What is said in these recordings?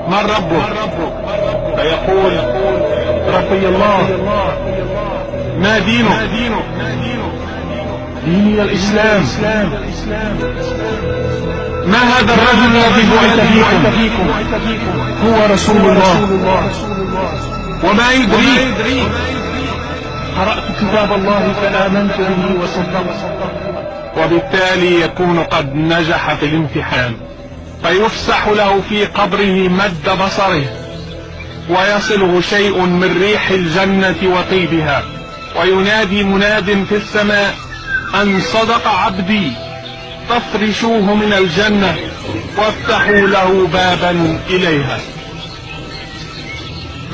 من ربك؟ فيقول ربي الله. ما دينك؟ ديني الإسلام. ما هذا الرجل الذي بعث فيكم؟ هو رسول الله. وما يدريك؟ قرأت كتاب الله فآمنت به وصدقت، وبالتالي يكون قد نجح في الامتحان، فيفسح له في قبره مد بصره، ويصله شيء من ريح الجنة وطيبها، وينادي مناد في السماء أن صدق عبدي، فافرشوه من الجنة وافتحوا له بابا إليها.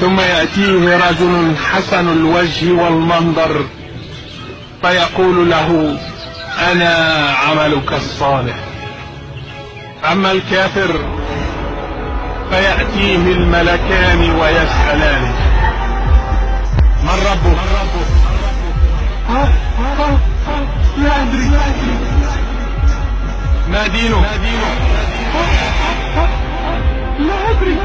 ثم يأتيه رجل حسن الوجه والمنظر فيقول له أنا عملك الصالح. أما الكافر فيأتيه الملكان ويسألانه من ربك؟ لا أدري. ما دينك؟ لا أدري.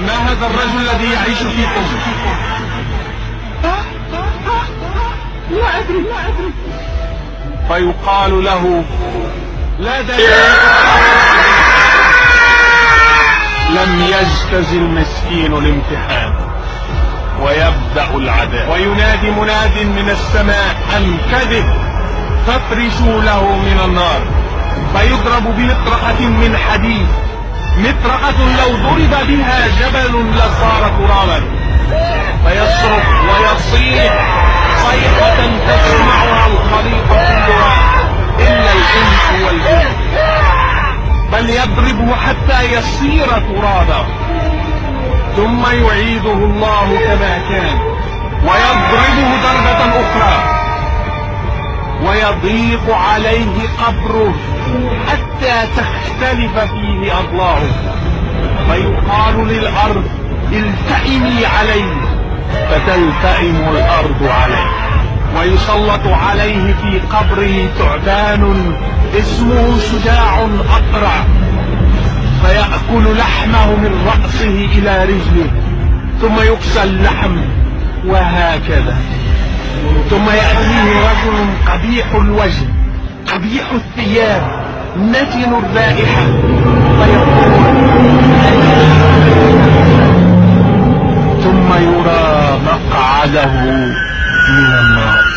ما هذا الرجل الذي يعيش فيكم؟ لا أدري. فيقال له لا داعي. لم يجتز المسكين الامتحان ويبدأ العذاب، وينادي مناد من السماء أن كذب، فافرشوا له من النار، فيضرب بمطرقة من حديد، مطرقة لو ضرب بها جبل لصار ترابا، فيصرخ ويصيح صيحة تسمعها الخليقة كلها إلا الإنس والجن، بل يضربه حتى يصير ترابا، ثم يعيده الله كما كان ويضربه ضربة أخرى، ويضيق عليه قبره حتى تختلف فيه أضلاعه، فيقال للأرض التئمي عليه، فتلتئم الأرض عليه، ويسلط عليه في قبره ثعبان اسمه شجاع أقرع، فيأكل لحمه من رأسه إلى رجله، ثم يكسى اللحم، وهكذا. ثم يأتيه رجل قبيح الوجه قبيح الثياب نتن الرائحة، فيقول ثم يرى مقعده من النار.